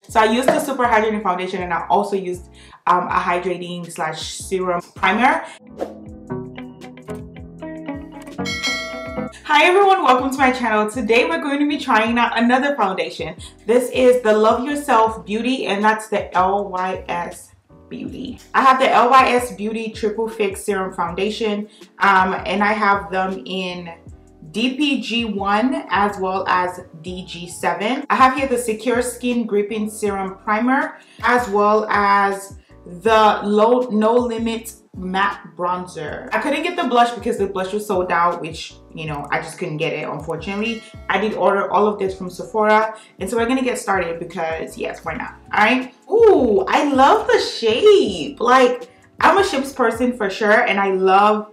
So I used the super hydrating foundation, and I also used a hydrating / serum primer. Hi everyone, welcome to my channel. Today we're going to be trying out another foundation. This is the Love Yourself Beauty, and that's the LYS Beauty. I have the LYS Beauty Triple Fix Serum Foundation, and I have them in DPG1 as well as DG7. I have here the Secure Skin Gripping Serum Primer as well as the No Limit Matte Bronzer. I couldn't get the blush because the blush was sold out, which, you know, I just couldn't get it, unfortunately. I did order all of this from Sephora, and so we're gonna get started because, yes, why not? All right. Ooh, I love the shape. Like, I'm a shapes person for sure, and I love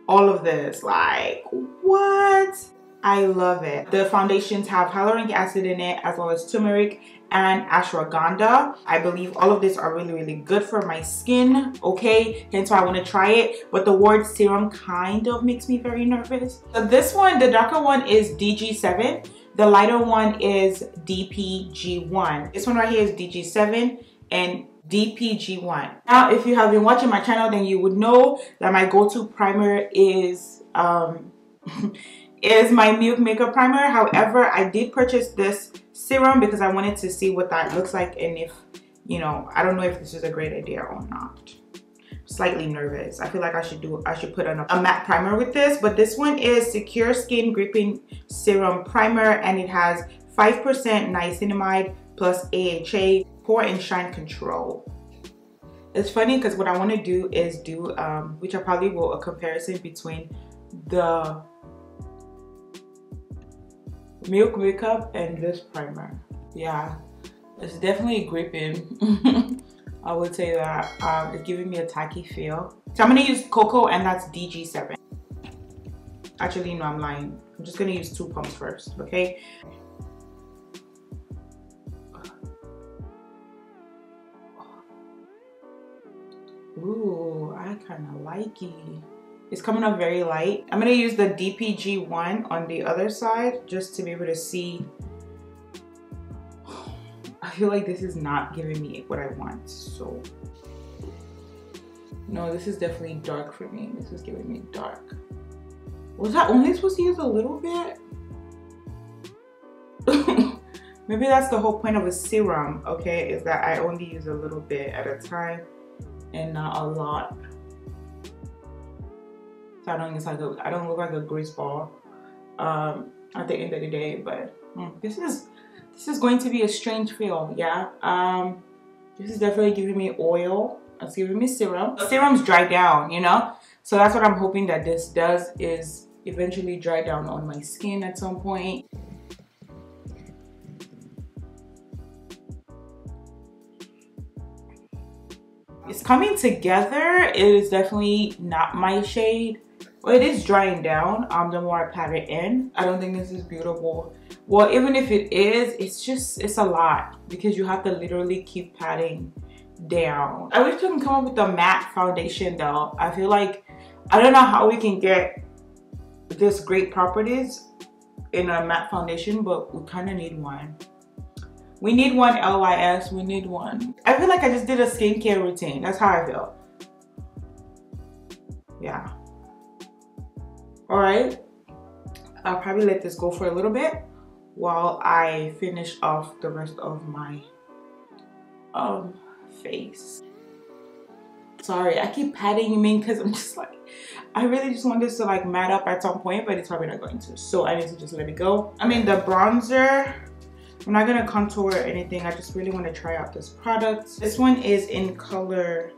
all of this. Like, what? I love it. The foundations have hyaluronic acid in it as well as turmeric and ashwagandha. I believe all of these are really, really good for my skin, okay? Hence why I want to try it. But the word serum kind of makes me very nervous. So this one, the darker one is DG7. The lighter one is DPG1. This one right here is DG7 and DPG1. Now, if you have been watching my channel, then you would know that my go-to primer is is my Milk Makeup Primer. However, I did purchase this serum because I wanted to see what that looks like, and if, you know, I don't know if this is a great idea or not. Slightly nervous. I feel like I should put on a matte primer with this, but this one is Secure Skin Gripping Serum Primer, and it has 5% niacinamide plus AHA Pore and Shine Control. It's funny because what I want to do is do, which I probably will, a comparison between the Milk Makeup and this primer. Yeah, it's definitely gripping. I would say that it's giving me a tacky feel. So I'm gonna use Cocoa, and that's DG7. Actually, no, I'm lying. I'm just gonna use 2 pumps first, okay? Ooh, I kind of like it. It's coming up very light. I'm gonna use the DPG1 on the other side just to be able to see. I feel like this is not giving me what I want, so. No, this is definitely dark for me. This is giving me dark. Was I only supposed to use a little bit? Maybe that's the whole point of a serum, okay? Is that I only use a little bit at a time and not a lot. So I don't look like a grease ball at the end of the day, but this is going to be a strange feel, yeah. This is definitely giving me oil. It's giving me serum. Serums dry down, you know? So that's what I'm hoping that this does, is eventually dry down on my skin at some point. It's coming together. It is definitely not my shade. Well, it is drying down the more I pat it in. I don't think this is beautiful. Well, even if it is, it's a lot because you have to literally keep patting down. I wish I can come up with a matte foundation though. I feel like, I don't know how we can get this great properties in a matte foundation, but we kind of need one. We need one, LYS, we need one. I feel like I just did a skincare routine. That's how I feel. Yeah. All right, I'll probably let this go for a little bit while I finish off the rest of my face. Sorry, I keep patting you in because I'm just like, I really just want this to like matte up at some point, but it's probably not going to. So I need to just let it go. I mean, the bronzer, I'm not gonna contour or anything. I just really want to try out this product. This one is in color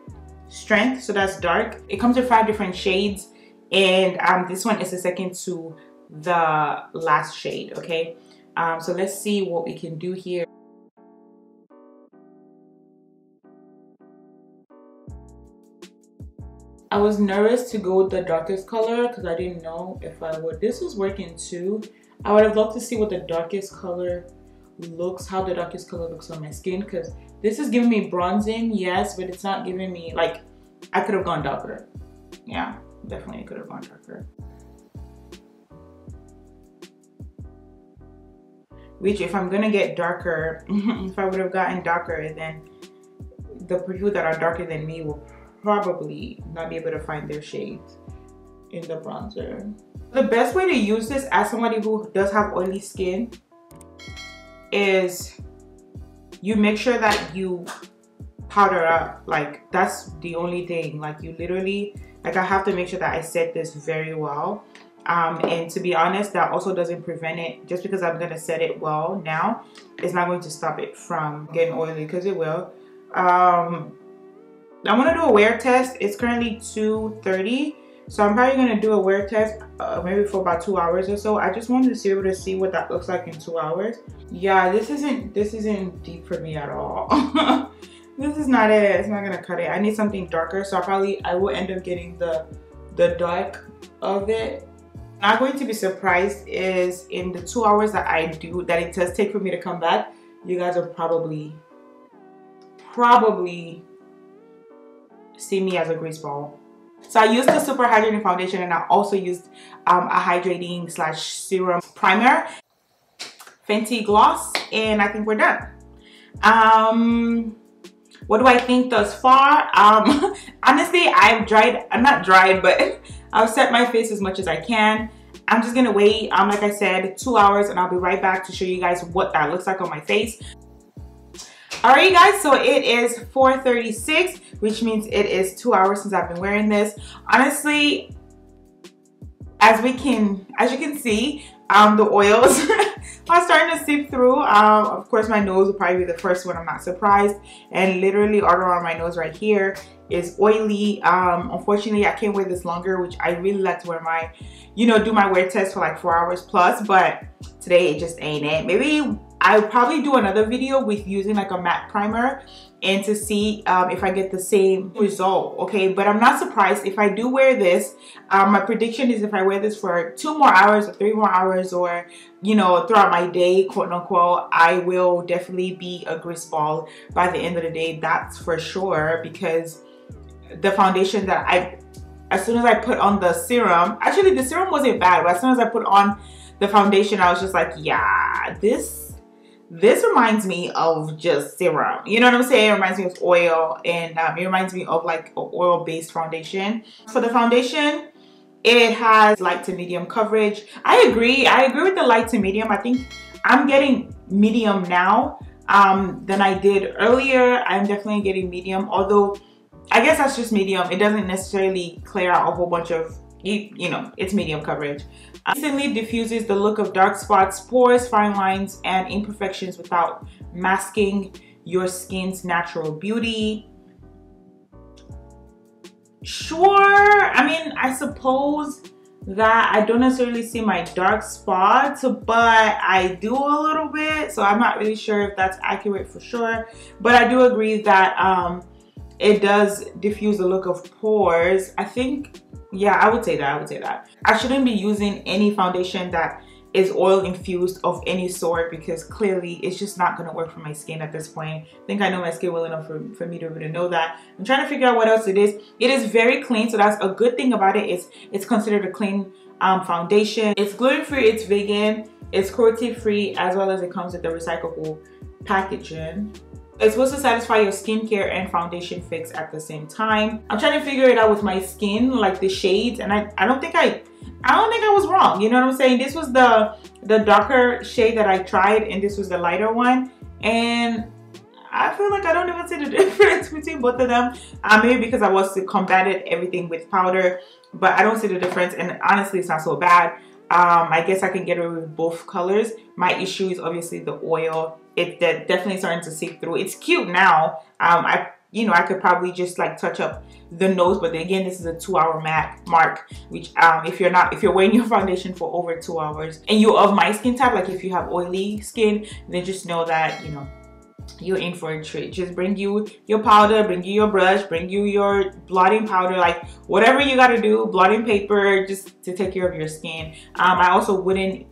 Strength, so that's dark. It comes with 5 different shades. And this one is the second to the last shade, okay? So let's see what we can do here. I was nervous to go with the darkest color because I didn't know if I would. This is working too. I would have loved to see what the darkest color looks, how the darkest color looks on my skin, because this is giving me bronzing, yes, but it's not giving me, like, I could have gone darker. Yeah. Definitely could have gone darker. which if I'm gonna get darker, if I would have gotten darker, then the people that are darker than me will probably not be able to find their shades in the bronzer. The best way to use this as somebody who does have oily skin is you make sure that you powder up. Like, that's the only thing. Like, you literally, like, I have to make sure that I set this very well. And to be honest, that also doesn't prevent it. Just because I'm gonna set it well now, it's not going to stop it from getting oily, because it will. I want to do a wear test. It's currently 2:30, so I'm probably gonna do a wear test maybe for about 2 hours or so. I just wanted to be able to see what that looks like in 2 hours. Yeah, this isn't deep for me at all. This is not it. It's not gonna cut it. I need something darker, so I will end up getting the dark of it. Not going to be surprised is in the 2 hours that it does take for me to come back, you guys will probably see me as a grease ball. So I used the super hydrating foundation, and I also used a hydrating / serum primer, Fenty gloss, and I think we're done. What do I think thus far? Honestly, I'm not dried, but I've set my face as much as I can. I'm just gonna wait, like I said, 2 hours, and I'll be right back to show you guys what that looks like on my face. Alright guys, so it is 4:36, which means it is 2 hours since I've been wearing this. Honestly, as you can see, the oils are starting to seep through. Of course, my nose will probably be the first one. I'm not surprised. And literally all around my nose right here is oily. Unfortunately, I can't wear this longer, which I really like to wear my, do my wear test for like 4 hours plus, but today it just ain't it. Maybe I'll probably do another video with using like a matte primer and to see if I get the same result, okay? But I'm not surprised if I do wear this. My prediction is if I wear this for 2 more hours or 3 more hours, or throughout my day, quote unquote, I will definitely be a grease ball by the end of the day. That's for sure, because the foundation that as soon as I put on the serum, actually the serum wasn't bad, but as soon as I put on the foundation, I was just like, yeah, this reminds me of just serum. You know what I'm saying? It reminds me of oil, and it reminds me of like an oil-based foundation. For the foundation, it has light to medium coverage. I agree with the light to medium. I think I'm getting medium now than I did earlier. I'm definitely getting medium, although I guess that's just medium. It doesn't necessarily clear out a whole bunch of, it's medium coverage. Instantly diffuses the look of dark spots, pores, fine lines, and imperfections without masking your skin's natural beauty. Sure, I mean, I suppose that I don't necessarily see my dark spots, but I do a little bit, so I'm not really sure if that's accurate for sure. But I do agree that it does diffuse the look of pores. I think, yeah, I would say that. I shouldn't be using any foundation that is oil infused of any sort, because clearly it's just not going to work for my skin at this point. I think I know my skin well enough for me to really know that. I'm trying to figure out what else it is. It is very clean, so that's a good thing about it. It's considered a clean foundation. It's gluten-free, it's vegan, it's cruelty-free, as well as it comes with the recyclable packaging. It's supposed to satisfy your skincare and foundation fix at the same time. I'm trying to figure it out with my skin, like the shades, and I don't think I was wrong. You know what I'm saying? This was the darker shade that I tried, and this was the lighter one, and I feel like I don't even see the difference between both of them. Maybe because I was to combated everything with powder, but I don't see the difference, and honestly, it's not so bad. I guess I can get away with both colors. My issue is obviously the oil. It's definitely starting to seep through. It's cute now. I could probably just like touch up the nose, but again, this is a 2 hour mark, which if you're wearing your foundation for over 2 hours and you're of my skin type, like if you have oily skin, then just know that you're in for a treat. Just bring you your powder, bring you your brush, bring you your blotting powder, like whatever you got to do, blotting paper, just to take care of your skin. I also wouldn't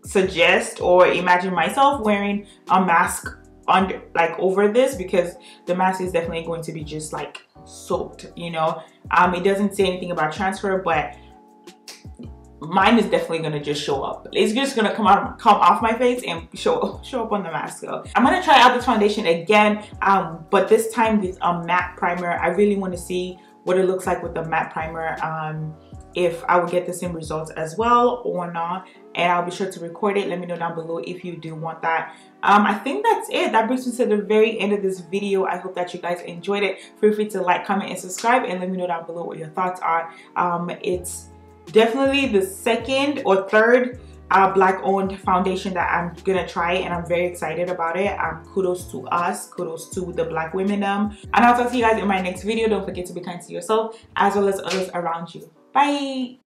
suggest or imagine myself wearing a mask under, like over this, because the mask is definitely going to be just like soaked. It doesn't say anything about transfer, but mine is definitely gonna just show up. It's just gonna come off my face and show up on the mask. So I'm gonna try out this foundation again, but this time with a matte primer. I really want to see what it looks like with the matte primer, if I would get the same results as well or not, and I'll be sure to record it. Let me know down below if you do want that. I think that's it. That brings me to the very end of this video. I hope that you guys enjoyed it. Feel free to like, comment, and subscribe, and let me know down below what your thoughts are. It's definitely the second or third black owned foundation that I'm gonna try, and I'm very excited about it. Kudos to us, kudos to the black women, and I'll talk to you guys in my next video. Don't forget to be kind to yourself as well as others around you. Bye.